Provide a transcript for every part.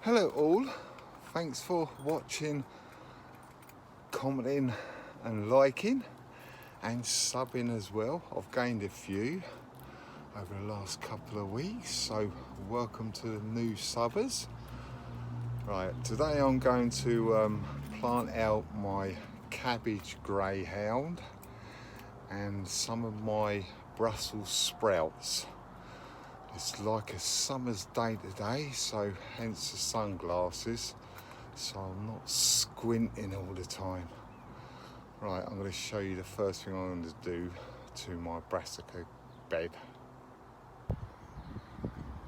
Hello all, thanks for watching, commenting and liking and subbing as well. I've gained a few over the last couple of weeks, so welcome to the new subbers. Right, today I'm going to plant out my cabbage greyhound and some of my Brussels sprouts. It's like a summer's day today, so hence the sunglasses, so I'm not squinting all the time. Right, I'm going to show you the first thing I'm going to do to my brassica bed.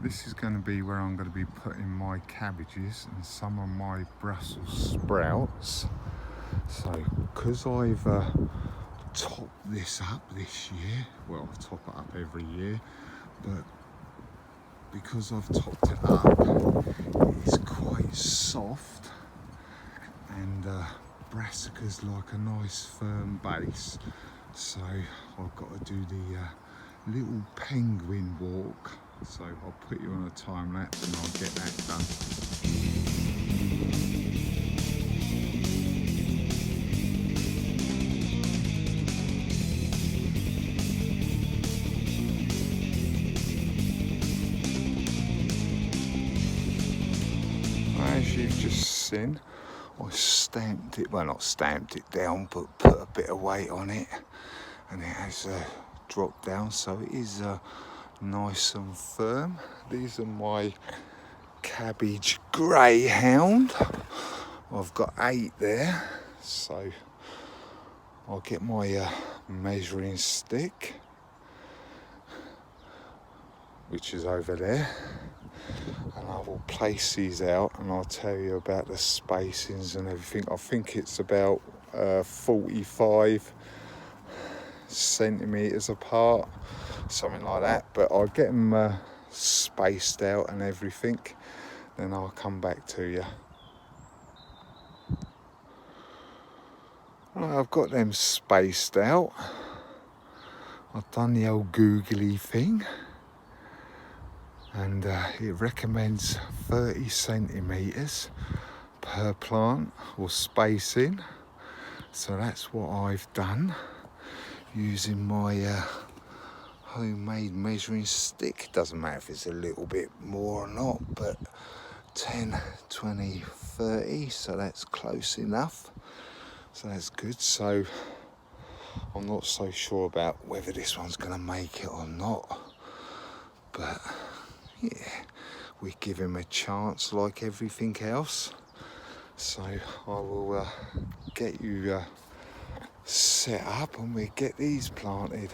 This is going to be where I'm going to be putting my cabbages and some of my Brussels sprouts. So, because I've topped this up this year, well, I top it up every year, but because I've topped it up, it's quite soft, and brassicas like a nice firm base, so I've got to do the little penguin walk. So I'll put you on a time lapse and I'll get that done. As you've just seen, I stamped it, well not stamped it down, but put a bit of weight on it, and it has dropped down, so it is nice and firm. These are my cabbage greyhound. I've got 8 there, so I'll get my measuring stick, which is over there, and I will place these out and I'll tell you about the spacings and everything. I think it's about 45 centimetres apart, something like that, but I'll get them spaced out and everything, then I'll come back to you. Right, I've got them spaced out. I've done the old googly thing, and it recommends 30 centimetres per plant or spacing, so that's what I've done using my homemade measuring stick. Doesn't matter if it's a little bit more or not, but 10, 20, 30, so that's close enough, so that's good. So I'm not so sure about whether this one's going to make it or not, but yeah, we give him a chance like everything else. So I will get you set up and we get these planted.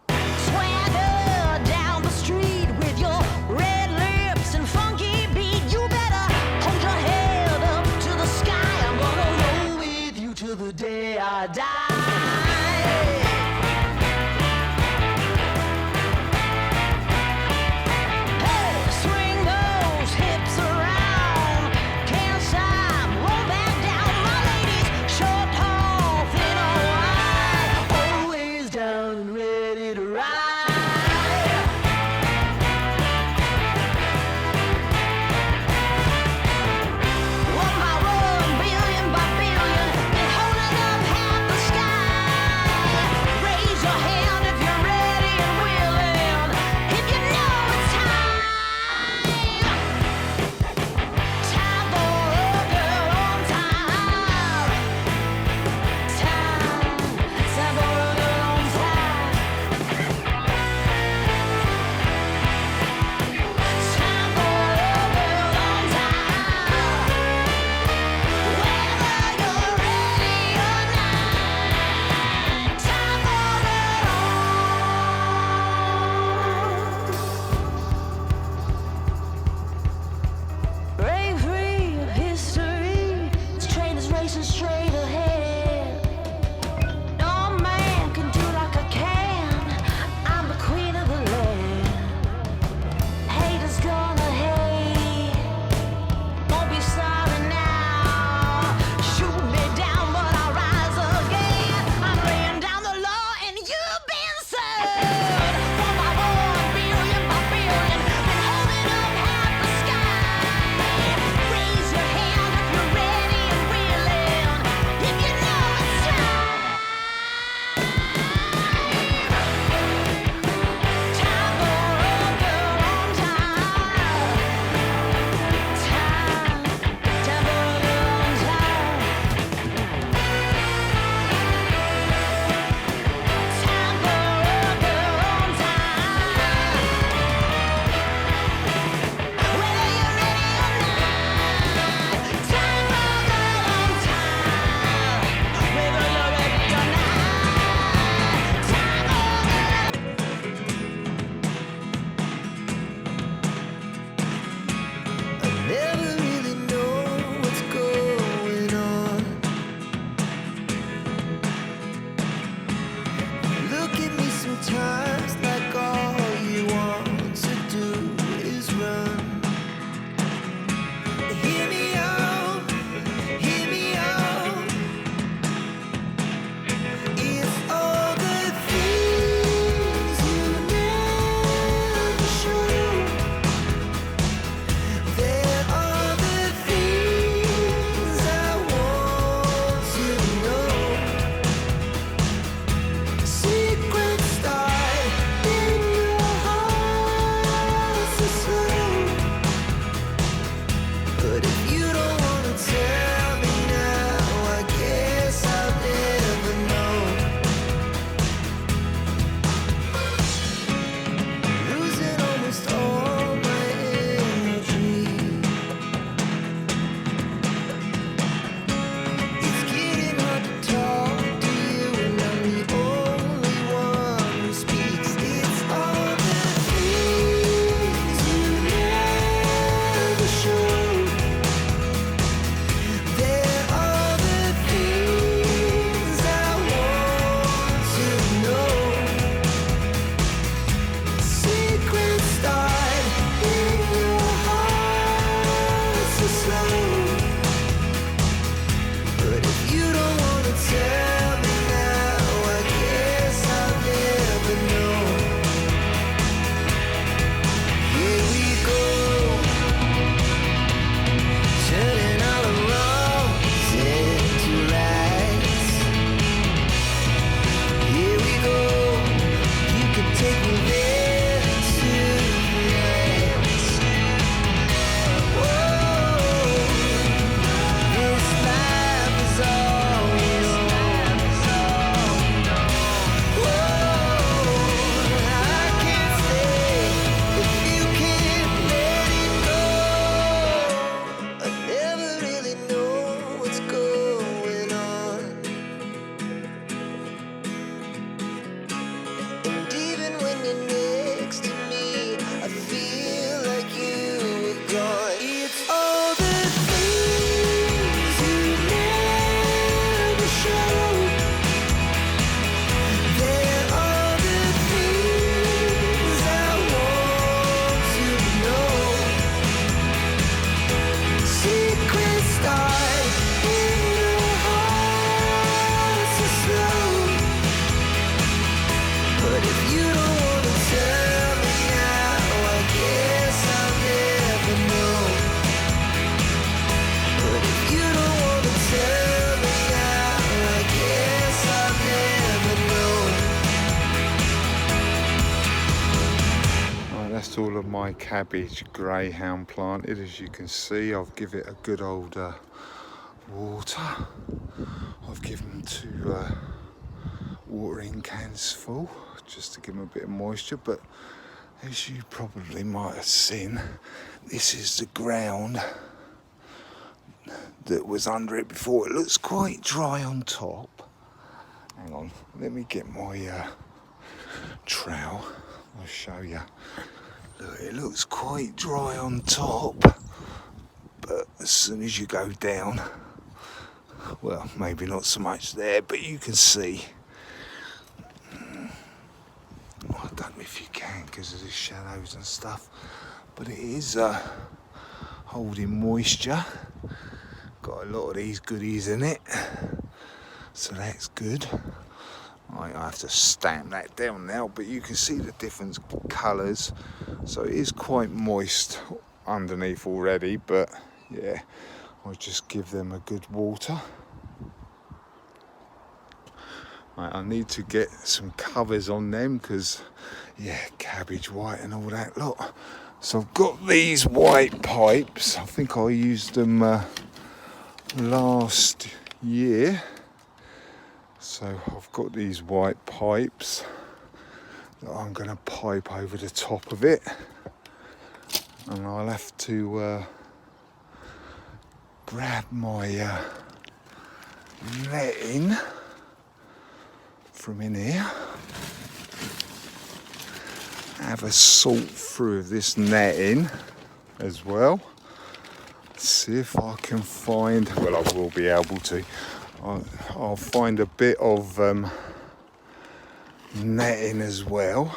Swagger down the street with your red lips and funky beat. You better hold your head up to the sky. I'm gonna roll with you till the day I die. Billion by billion, and holding up half the sky. my cabbage greyhound planted. As you can see, I've given it a good old water. I've given them 2 watering cans full just to give them a bit of moisture, but as you probably might have seen, this is the ground that was under it before. It looks quite dry on top. Hang on, let me get my trowel. I'll show you. Look, it looks quite dry on top, but as soon as you go down, well, maybe not so much there, but you can see. I don't know if you can because of the shadows and stuff, but it is holding moisture. Got a lot of these goodies in it, so that's good. I have to stamp that down now, but you can see the different colours, so it is quite moist underneath already, but yeah, I'll just give them a good water. I need to get some covers on them because, yeah, cabbage white and all that lot. So I've got these white pipes. I think I used them last year. So I've got these white pipes that I'm going to pipe over the top of it. And I'll have to grab my netting from in here, have a sort through of this netting as well, see if I can find, well, I will be able to, I'll find a bit of netting as well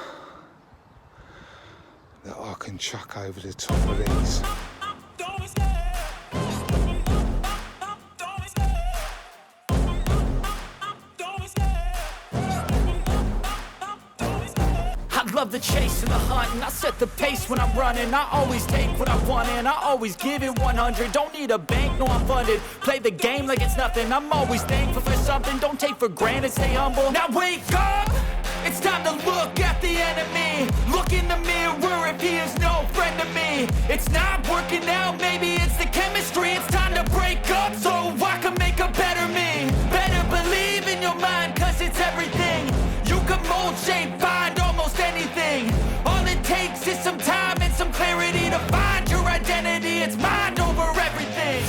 that I can chuck over the top of these. Love the chase and the hunt, and I set the pace when I'm running. I always take what I want and I always give it 100. Don't need a bank, no, I'm funded. Play the game like it's nothing. I'm always thankful for something. Don't take for granted, stay humble. Now wake up, it's time to look at the enemy. Look in the mirror if he is no friend to me. It's not working out, maybe it's the chemistry. It's time to break up so I can make a better me. Better believe in your mind, cause it's everything. You can mold, shape, find almost anything. All it takes is some time and some clarity to find your identity. It's mind over everything.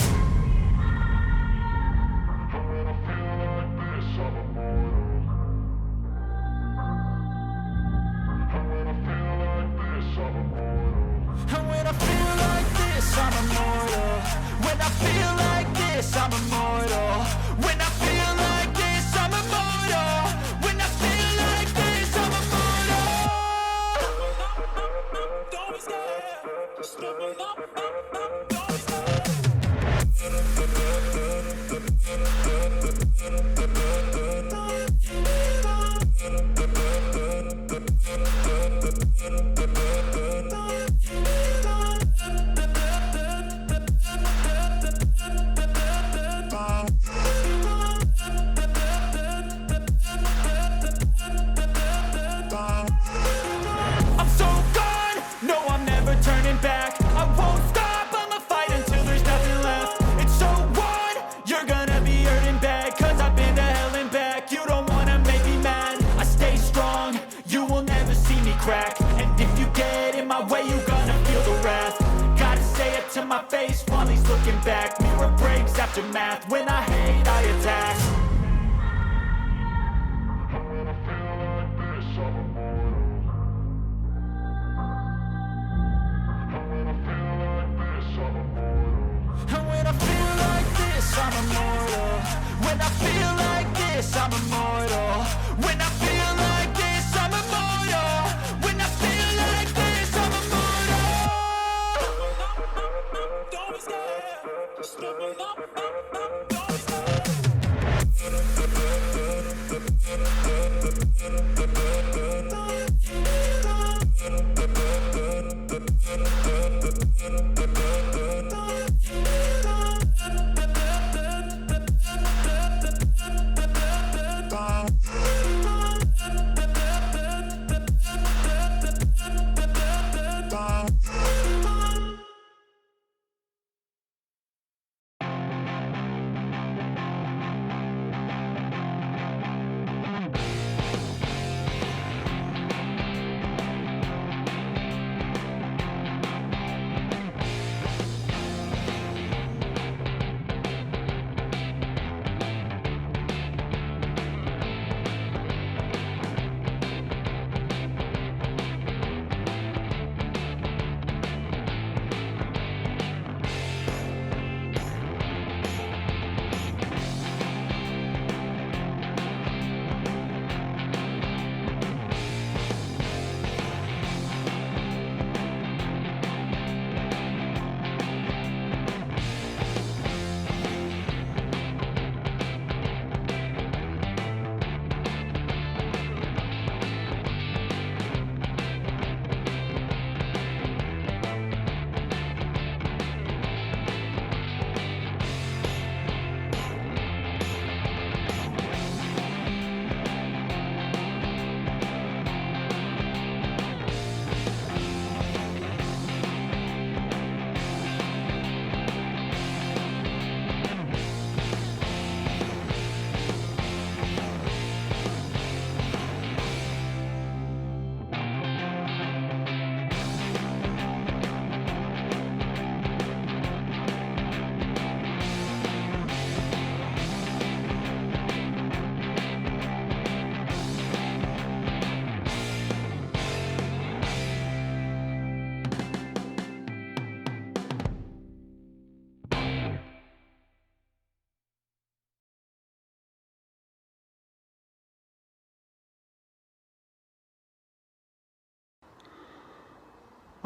And when I feel like this, I'm immortal. When I feel like this, I'm immortal. When I feel like this, I'm immortal. When I feel like this, I'm immortal. Don't be scared. Just give it up. Don't be scared. I'm so gone, no, I'm never turning back. I won't stop, I'ma fight until there's nothing left. It's so on, you're gonna be hurting bad, cause I've been to hell and back. You don't wanna make me mad, I stay strong, you will never see me crack. And if you get in my way, you're gonna feel the wrath. Gotta say it to my face while he's looking back. Mirror breaks after math, when I hate, I attack. And when I feel like this, I'm immortal. When I feel like this, I'm immortal. When I feel like this, I'm immortal. When I feel like this, I'm immortal. Don't be scared. Just give it up. Don't be scared.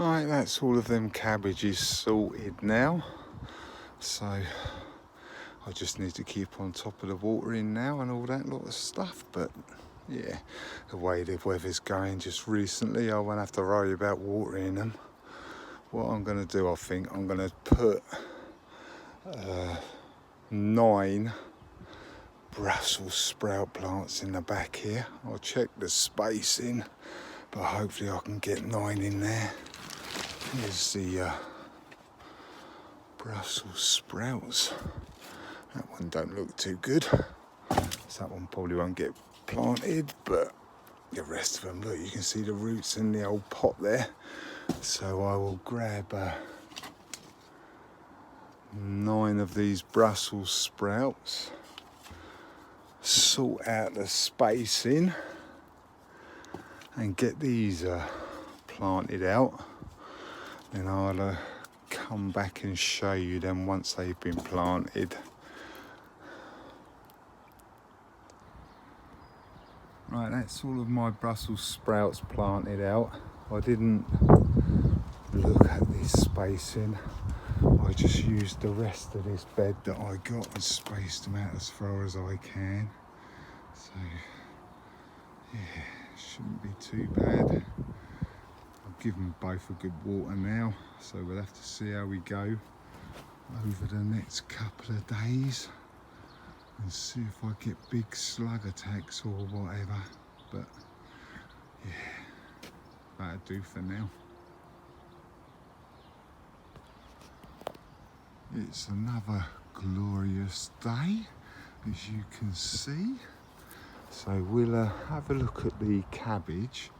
Right, that's all of them cabbages sorted now. So I just need to keep on top of the watering now and all that lot of stuff. But yeah, the way the weather's going just recently, I won't have to worry about watering them. What I'm going to do, I think, I'm going to put 9 Brussels sprout plants in the back here. I'll check the spacing, but hopefully I can get 9 in there. Here's the Brussels sprouts. That one don't look too good, so that one probably won't get planted, but the rest of them, look, you can see the roots in the old pot there. So I will grab 9 of these Brussels sprouts, sort out the spacing and get these planted out. Then I'll come back and show you them once they've been planted. Right, that's all of my Brussels sprouts planted out. I didn't look at this spacing. I just used the rest of this bed that I got and spaced them out as far as I can. So, yeah, shouldn't be too bad. I'll give them both a good water now, so we'll have to see how we go over the next couple of days and see if I get big slug attacks or whatever. But yeah, that'll do for now. It's another glorious day, as you can see. So we'll have a look at the cabbage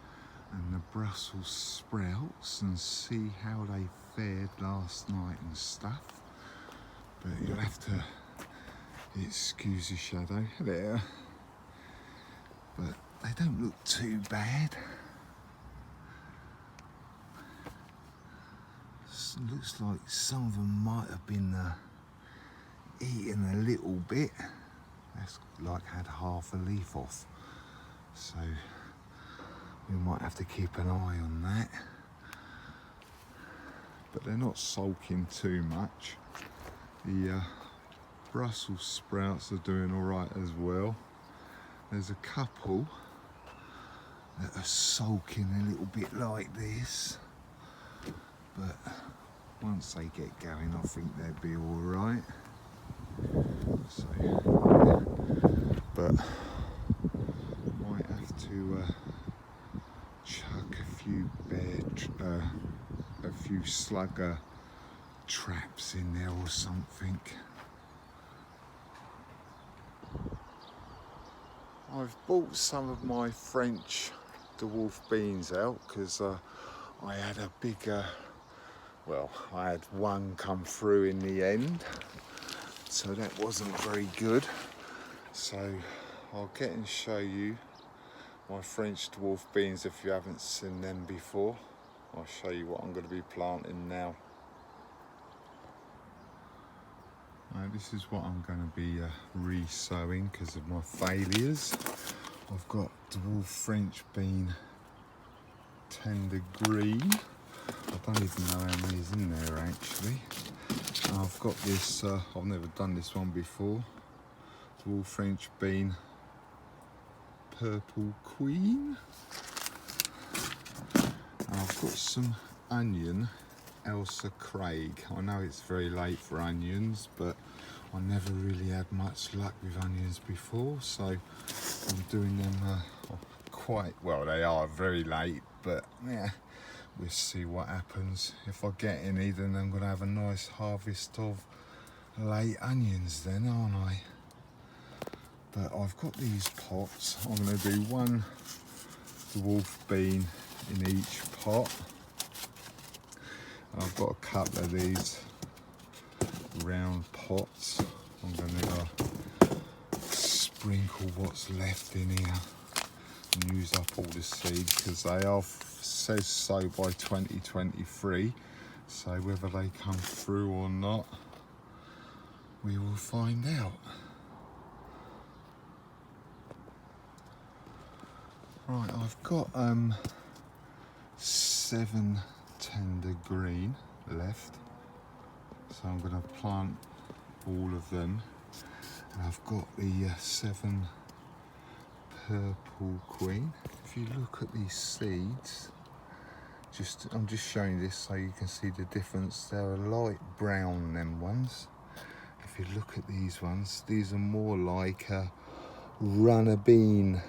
and the Brussels sprouts and see how they fared last night and stuff. But you'll have to excuse the shadow there. But they don't look too bad. Looks like some of them might have been eaten a little bit. That's like had half a leaf off, so we might have to keep an eye on that. But they're not sulking too much. The Brussels sprouts are doing all right as well. There's a couple that are sulking a little bit like this, but once they get going, I think they'll be all right. So, but might have to chuck a few slugger traps in there or something. I've bought some of my French dwarf beans out because I had a big I had one come through in the end, so that wasn't very good. So I'll get and show you my French dwarf beans if you haven't seen them before. I'll show you what I'm going to be planting now. This is what I'm going to be re-sowing because of my failures. I've got dwarf French bean tender green. I don't even know how many's in there actually. And I've got this, I've never done this one before, dwarf French bean purple queen. And I've got some onion Elsa Craig. I know it's very late for onions, but I never really had much luck with onions before, so I'm doing them quite well. They are very late, but yeah, we'll see what happens. If I get any, then I'm going to have a nice harvest of late onions then, aren't I? But I've got these pots. I'm going to do one dwarf bean in each pot. I've got a couple of these round pots. I'm going to sprinkle what's left in here and use up all the seeds because they are says so by 2023. So whether they come through or not, we will find out. Right, I've got 7 tender green left. So I'm going to plant all of them. And I've got the 7 purple queen. If you look at these seeds, I'm just showing this so you can see the difference. They're a light brown, them ones. If you look at these ones, these are more like runner bean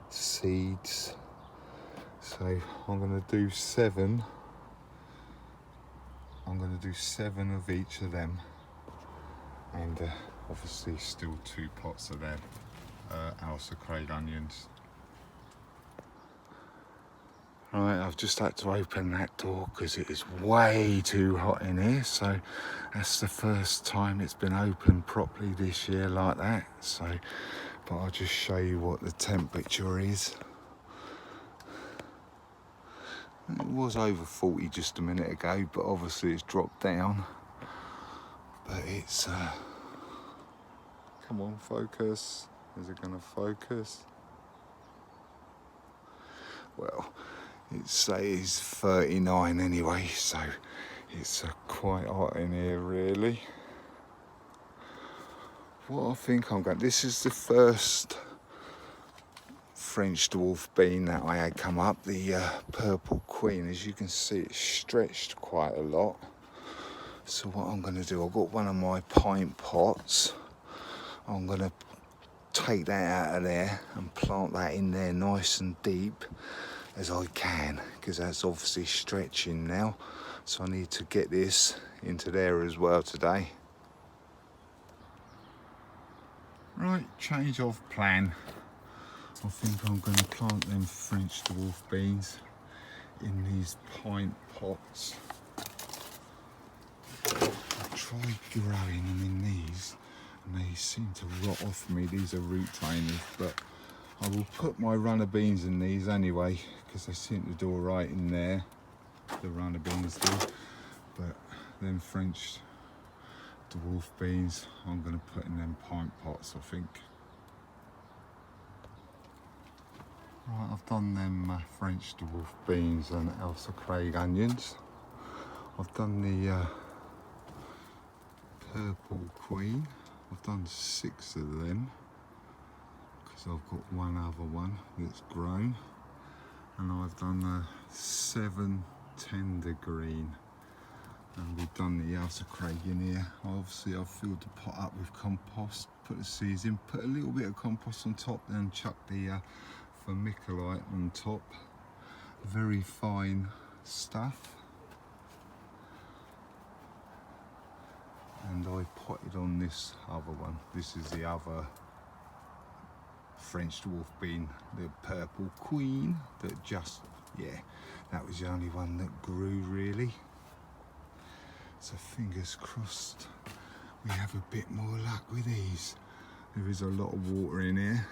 seeds. So I'm going to do 7. I'm going to do 7 of each of them, and obviously still 2 pots of them Ailsa Craig onions. Right, I've just had to open that door because it is way too hot in here. So that's the first time it's been opened properly this year like that. So, but I'll just show you what the temperature is. It was over 40 just a minute ago, but obviously it's dropped down. But it's, come on, focus. Is it gonna focus? Well, it says 39 anyway, so it's quite hot in here really. What I think I'm going, this is the first French dwarf bean that I had come up, the purple queen. As you can see, it's stretched quite a lot. So what I'm going to do, I've got one of my pint pots. I'm going to take that out of there and plant that in there nice and deep as I can, because that's obviously stretching now. So I need to get this into there as well today. Right, change of plan. I think I'm going to plant them French dwarf beans in these pint pots. I tried growing them in these and they seem to rot off me. These are root trainers, but I will put my runner beans in these anyway because they seem to do all right in there. The runner beans do, but them French dwarf beans I'm going to put in them pint pots, I think. Right, I've done them French dwarf beans and Ailsa Craig onions. I've done the purple queen. I've done 6 of them because I've got one other one that's grown, and I've done 7 tender green, and we've done the Ailsa Craig in here. Obviously I've filled the pot up with compost, put the seeds in, put a little bit of compost on top, then chuck the vermiculite on top. Very fine stuff. And I potted on this other one. This is the other French dwarf bean, the purple queen, that just, yeah, that was the only one that grew really. So fingers crossed we have a bit more luck with these. There is a lot of water in here,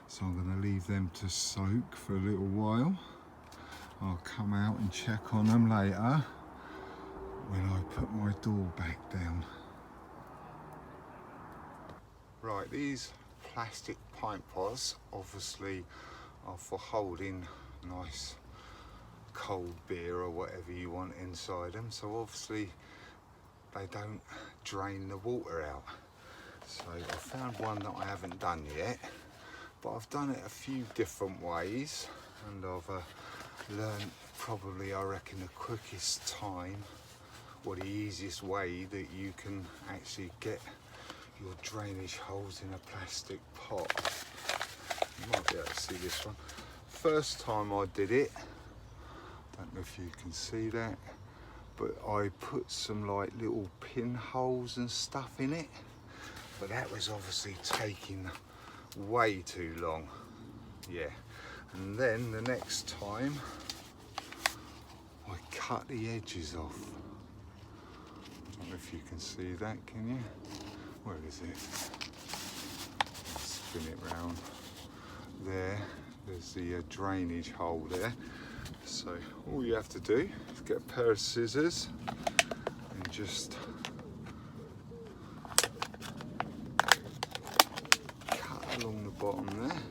so I'm going to leave them to soak for a little while. I'll come out and check on them later when I put my door back down. Right, these plastic pint pots obviously are for holding nice cold beer or whatever you want inside them, so obviously they don't drain the water out. So I found one that I haven't done yet, but I've done it a few different ways, and I've learned probably, I reckon, the quickest time or the easiest way that you can actually get your drainage holes in a plastic pot. You might be able to see this one. First time I did it, don't know if you can see that, but I put some like little pinholes and stuff in it, but that was obviously taking way too long. Yeah, and then the next time I cut the edges off. I don't know if you can see that, can you? Where is it? Spin it round. There's the drainage hole there. So all you have to do is get a pair of scissors and just cut along the bottom there.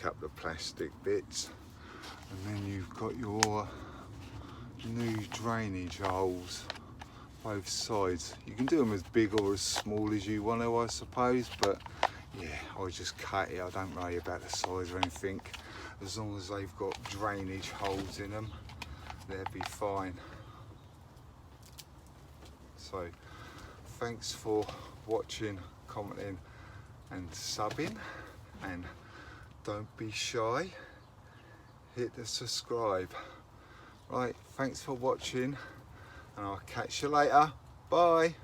take up the plastic bits, and then you've got your new drainage holes both sides. You can do them as big or as small as you want to, I suppose, but yeah, I just cut it. I don't worry about the size or anything. As long as they've got drainage holes in them, they'll be fine. So thanks for watching, commenting and subbing, and don't be shy, hit the subscribe. Right, thanks for watching, and I'll catch you later. Bye.